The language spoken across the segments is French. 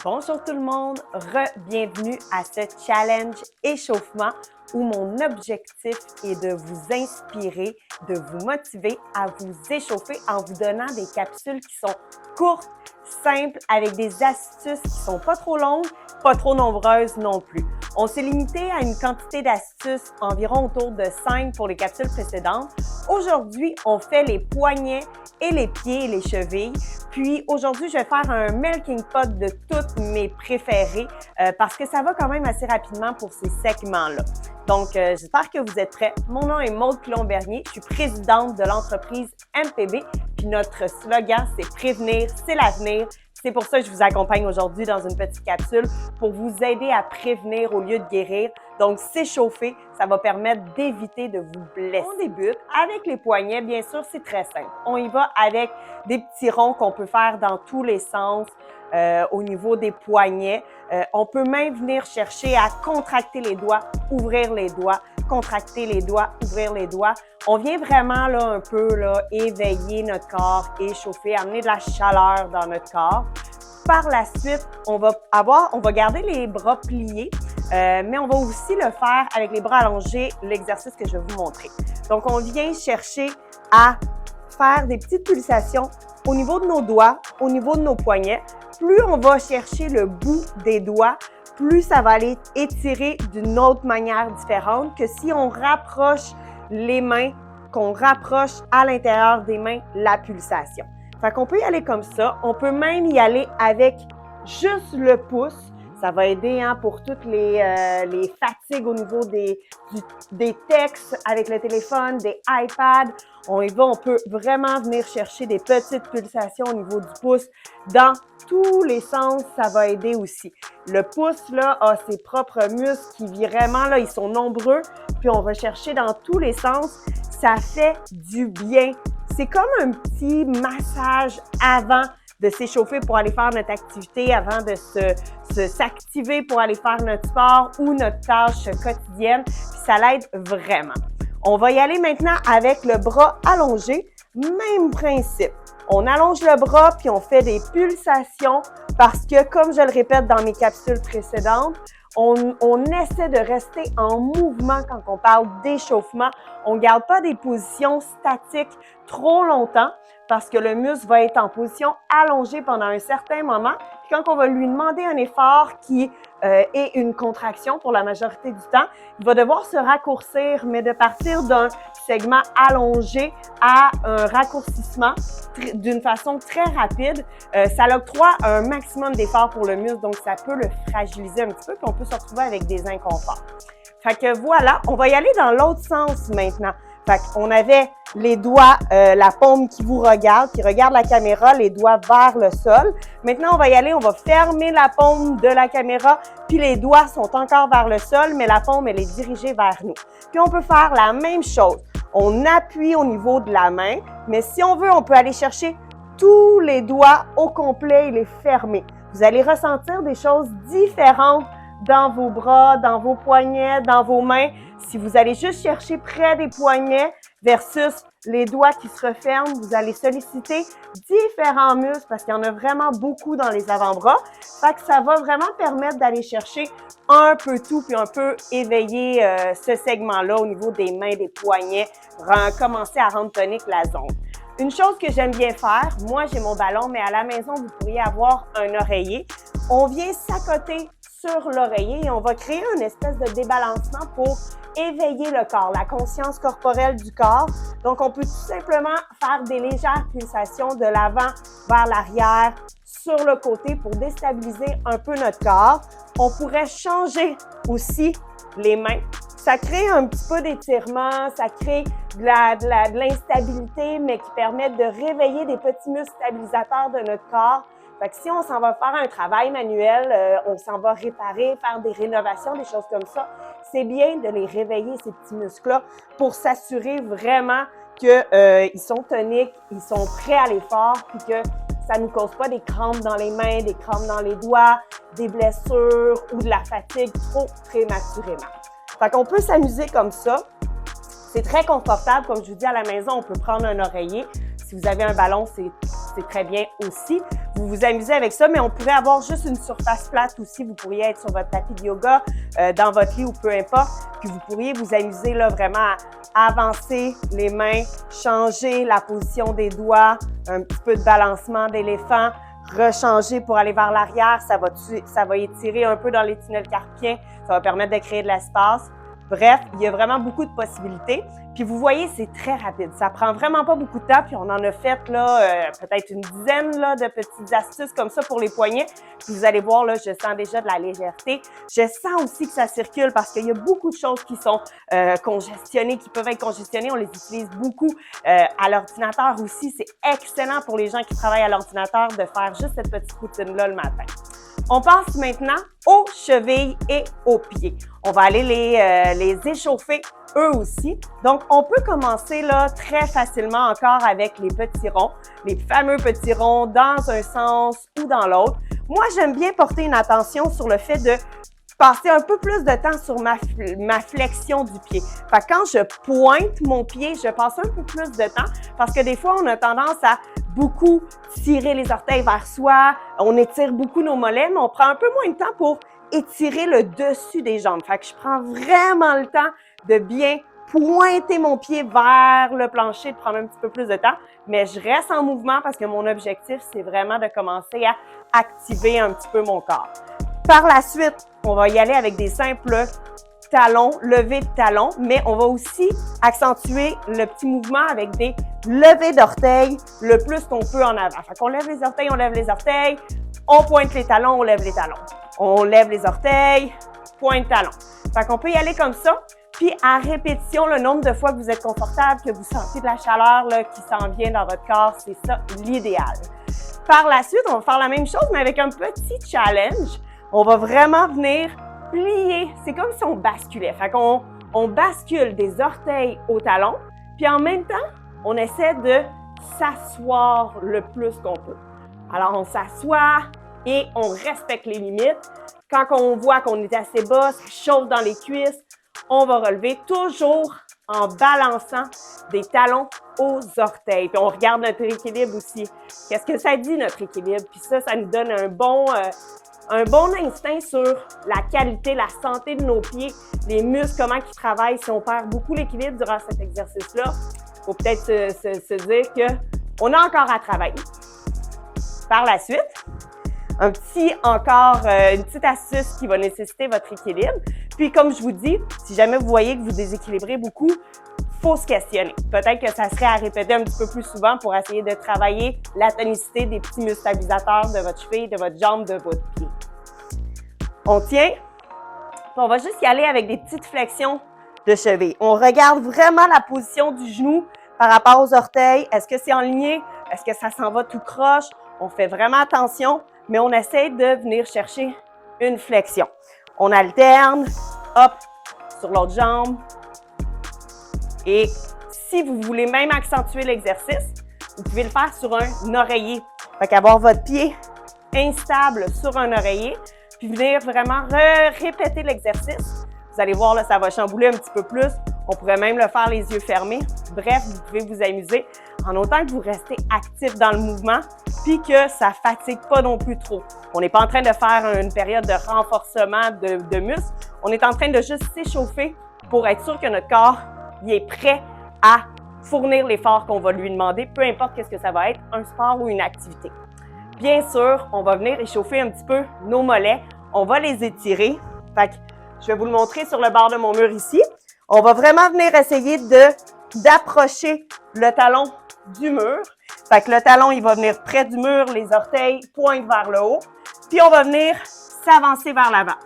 Bonjour tout le monde, bienvenue à ce challenge échauffement où mon objectif est de vous inspirer, de vous motiver à vous échauffer en vous donnant des capsules qui sont courtes, simples, avec des astuces qui sont pas trop longues, pas trop nombreuses non plus. On s'est limité à une quantité d'astuces environ autour de 5 pour les capsules précédentes. Aujourd'hui, on fait les poignets et les pieds et les chevilles. Puis aujourd'hui, je vais faire un melting pot de toutes mes préférées parce que ça va quand même assez rapidement pour ces segments-là. Donc, j'espère que vous êtes prêts. Mon nom est Maude Pilon-Bernier. Je suis présidente de l'entreprise MPB. Puis notre slogan, c'est « Prévenir, c'est l'avenir ». C'est pour ça que je vous accompagne aujourd'hui dans une petite capsule pour vous aider à prévenir au lieu de guérir. Donc, s'échauffer, ça va permettre d'éviter de vous blesser. On débute avec les poignets. Bien sûr, c'est très simple. On y va avec des petits ronds qu'on peut faire dans tous les sens au niveau des poignets. On peut même venir chercher à contracter les doigts, ouvrir les doigts, contracter les doigts, ouvrir les doigts. On vient vraiment là un peu là éveiller notre corps, échauffer, amener de la chaleur dans notre corps. Par la suite, on va garder les bras pliés, mais on va aussi le faire avec les bras allongés, l'exercice que je vais vous montrer. Donc, on vient chercher à faire des petites pulsations au niveau de nos doigts, au niveau de nos poignets. Plus on va chercher le bout des doigts, plus ça va aller étirer d'une autre manière différente que si on rapproche les mains, qu'on rapproche à l'intérieur des mains la pulsation. Fait qu'on peut y aller comme ça. On peut même y aller avec juste le pouce. Ça va aider pour toutes les fatigues au niveau des textes avec le téléphone, des iPads. On peut vraiment venir chercher des petites pulsations au niveau du pouce. Dans tous les sens, ça va aider aussi. Le pouce, là, a ses propres muscles qui vraiment, là, ils sont nombreux. Puis on va chercher dans tous les sens. Ça fait du bien. C'est comme un petit massage avant de s'échauffer pour aller faire notre activité, avant de s'activer pour aller faire notre sport ou notre tâche quotidienne. Puis ça l'aide vraiment. On va y aller maintenant avec le bras allongé. Même principe. On allonge le bras puis on fait des pulsations parce que, comme je le répète dans mes capsules précédentes, on essaie de rester en mouvement quand on parle d'échauffement. On ne garde pas des positions statiques trop longtemps parce que le muscle va être en position allongée pendant un certain moment. Puis quand on va lui demander un effort qui est une contraction pour la majorité du temps, il va devoir se raccourcir, mais de partir d'un segment allongé à un raccourcissement d'une façon très rapide, ça octroie un maximum d'effort pour le muscle, donc ça peut le fragiliser un petit peu, puis on peut se retrouver avec des inconforts. Fait que voilà, on va y aller dans l'autre sens maintenant. Fait qu'on avait les doigts, la paume qui vous regarde, qui regarde la caméra, les doigts vers le sol. Maintenant, on va y aller, on va fermer la paume de la caméra, puis les doigts sont encore vers le sol, mais la paume, elle est dirigée vers nous. Puis on peut faire la même chose. On appuie au niveau de la main, mais si on veut, on peut aller chercher tous les doigts au complet et les fermer. Vous allez ressentir des choses différentes dans vos bras, dans vos poignets, dans vos mains. Si vous allez juste chercher près des poignets versus les doigts qui se referment, vous allez solliciter différents muscles parce qu'il y en a vraiment beaucoup dans les avant-bras. Fait que ça va vraiment permettre d'aller chercher un peu tout puis un peu éveiller ce segment-là au niveau des mains, des poignets, commencer à rendre tonique la zone. Une chose que j'aime bien faire, moi j'ai mon ballon, mais à la maison, vous pourriez avoir un oreiller. On vient s'accoter sur l'oreiller et on va créer une espèce de débalancement pour éveiller le corps, la conscience corporelle du corps. Donc, on peut tout simplement faire des légères pulsations de l'avant vers l'arrière, sur le côté pour déstabiliser un peu notre corps. On pourrait changer aussi les mains. Ça crée un petit peu d'étirement, ça crée de l'instabilité, mais qui permet de réveiller des petits muscles stabilisateurs de notre corps. Fait que si on s'en va faire un travail manuel, on s'en va réparer, faire des rénovations, des choses comme ça, c'est bien de les réveiller, ces petits muscles-là, pour s'assurer vraiment qu'ils sont toniques, ils sont prêts à l'effort, puis que ça ne nous cause pas des crampes dans les mains, des crampes dans les doigts, des blessures ou de la fatigue trop prématurément. Fait qu'on peut s'amuser comme ça. C'est très confortable. Comme je vous dis, à la maison, on peut prendre un oreiller. Si vous avez un ballon, c'est très bien aussi. Vous vous amusez avec ça, mais on pourrait avoir juste une surface plate aussi. Vous pourriez être sur votre tapis de yoga, dans votre lit ou peu importe. Puis vous pourriez vous amuser là vraiment à avancer les mains, changer la position des doigts, un petit peu de balancement d'éléphant, rechanger pour aller vers l'arrière. Ça va étirer un peu dans les tunnels carpiens. Ça va permettre de créer de l'espace. Bref, il y a vraiment beaucoup de possibilités. Puis vous voyez, c'est très rapide. Ça prend vraiment pas beaucoup de temps. Puis on en a fait là peut-être une dizaine là, de petites astuces comme ça pour les poignets. Puis vous allez voir, là, je sens déjà de la légèreté. Je sens aussi que ça circule parce qu'il y a beaucoup de choses qui sont congestionnées, qui peuvent être congestionnées. On les utilise beaucoup à l'ordinateur aussi. C'est excellent pour les gens qui travaillent à l'ordinateur de faire juste cette petite routine-là le matin. On passe maintenant aux chevilles et aux pieds. On va aller les échauffer eux aussi. Donc, on peut commencer là très facilement encore avec les petits ronds, les fameux petits ronds dans un sens ou dans l'autre. Moi, j'aime bien porter une attention sur le fait de passer un peu plus de temps sur ma flexion du pied. Fait que quand je pointe mon pied, je passe un peu plus de temps parce que des fois, on a tendance à beaucoup tirer les orteils vers soi, on étire beaucoup nos mollets, mais on prend un peu moins de temps pour étirer le dessus des jambes. Fait que je prends vraiment le temps de bien pointer mon pied vers le plancher, de prendre un petit peu plus de temps, mais je reste en mouvement parce que mon objectif, c'est vraiment de commencer à activer un petit peu mon corps. Par la suite, on va y aller avec des simples talons, levées de talons, mais on va aussi accentuer le petit mouvement avec des levées d'orteils le plus qu'on peut en avant. Fait qu'on lève les orteils, on pointe les talons, on lève les talons. On lève les orteils, pointe talons. Fait qu'on peut y aller comme ça. Puis à répétition, le nombre de fois que vous êtes confortable, que vous sentez de la chaleur là, qui s'en vient dans votre corps, c'est ça l'idéal. Par la suite, on va faire la même chose, mais avec un petit challenge. On va vraiment venir plier. C'est comme si on basculait. Fait qu'on bascule des orteils aux talons, puis en même temps, on essaie de s'asseoir le plus qu'on peut. Alors, on s'assoit et on respecte les limites. Quand on voit qu'on est assez bas, ça chauffe dans les cuisses, on va relever toujours en balançant des talons aux orteils. Puis on regarde notre équilibre aussi. Qu'est-ce que ça dit, notre équilibre? Puis ça nous donne un bon instinct sur la qualité, la santé de nos pieds, les muscles, comment ils travaillent. Si on perd beaucoup l'équilibre durant cet exercice-là, il faut peut-être se dire qu'on a encore à travailler. Par la suite, une petite astuce qui va nécessiter votre équilibre. Puis comme je vous dis, si jamais vous voyez que vous déséquilibrez beaucoup, il faut se questionner. Peut-être que ça serait à répéter un petit peu plus souvent pour essayer de travailler la tonicité des petits muscles stabilisateurs de votre cheville, de votre jambe, de votre pied. On tient. Puis on va juste y aller avec des petites flexions de cheville. On regarde vraiment la position du genou par rapport aux orteils. Est-ce que c'est en ligne? Est-ce que ça s'en va tout croche? On fait vraiment attention, mais on essaie de venir chercher une flexion. On alterne, hop, sur l'autre jambe. Et si vous voulez même accentuer l'exercice, vous pouvez le faire sur un oreiller. Fait qu'avoir votre pied instable sur un oreiller, puis venir vraiment répéter l'exercice. Vous allez voir, là, ça va chambouler un petit peu plus. On pourrait même le faire les yeux fermés. Bref, vous pouvez vous amuser en autant que vous restez actif dans le mouvement puis que ça ne fatigue pas non plus trop. On n'est pas en train de faire une période de renforcement de muscles. On est en train de juste s'échauffer pour être sûr que notre corps il est prêt à fournir l'effort qu'on va lui demander, peu importe qu'est-ce que ça va être, un sport ou une activité. Bien sûr, on va venir échauffer un petit peu nos mollets. On va les étirer. Fait que je vais vous le montrer sur le bord de mon mur ici. On va vraiment venir essayer d'approcher le talon du mur. Fait que le talon, il va venir près du mur, les orteils pointent vers le haut. Puis on va venir s'avancer vers l'avant.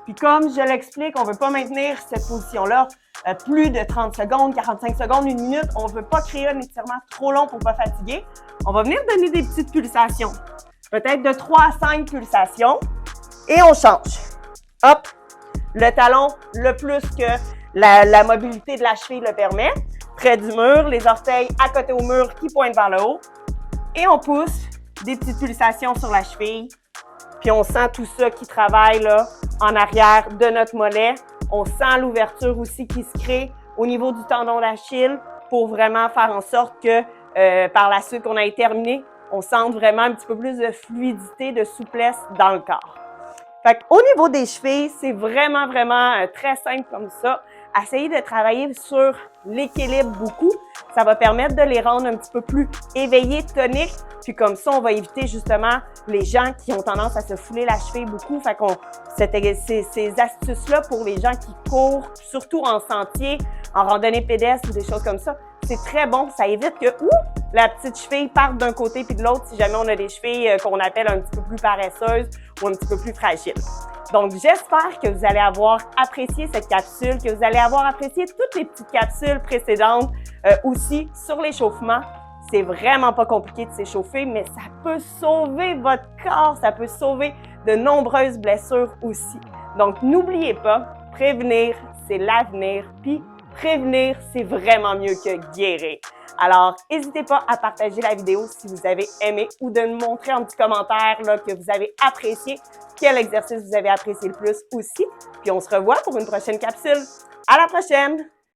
Puis comme je l'explique, on ne veut pas maintenir cette position-là plus de 30 secondes, 45 secondes, 1 minute. On ne veut pas créer un étirement trop long pour ne pas fatiguer. On va venir donner des petites pulsations. Peut-être de 3 à 5 pulsations. Et on change. Hop! Le talon, le plus que la mobilité de la cheville le permet. Près du mur, les orteils à côté au mur qui pointent vers le haut. Et on pousse des petites pulsations sur la cheville. Puis on sent tout ça qui travaille là, en arrière de notre mollet. On sent l'ouverture aussi qui se crée au niveau du tendon d'Achille pour vraiment faire en sorte que par la suite qu'on ait terminé, on sente vraiment un petit peu plus de fluidité, de souplesse dans le corps. Fait qu'au niveau des chevilles, c'est vraiment très simple comme ça. Essayez de travailler sur l'équilibre beaucoup. Ça va permettre de les rendre un petit peu plus éveillés, toniques. Puis comme ça, on va éviter justement les gens qui ont tendance à se fouler la cheville beaucoup. Fait qu'on ces astuces-là pour les gens qui courent, surtout en sentier, en randonnée pédestre ou des choses comme ça, c'est très bon. Ça évite que la petite cheville parte d'un côté puis de l'autre si jamais on a des chevilles qu'on appelle un petit peu plus paresseuses ou un petit peu plus fragiles. Donc, j'espère que vous allez avoir apprécié cette capsule, que vous allez avoir apprécié toutes les petites capsules précédentes aussi sur l'échauffement. C'est vraiment pas compliqué de s'échauffer, mais ça peut sauver votre corps, ça peut sauver de nombreuses blessures aussi. Donc, n'oubliez pas, prévenir, c'est l'avenir, puis prévenir, c'est vraiment mieux que guérir. Alors, n'hésitez pas à partager la vidéo si vous avez aimé ou de nous montrer un petit commentaire là, que vous avez apprécié, quel exercice vous avez apprécié le plus aussi. Puis on se revoit pour une prochaine capsule. À la prochaine!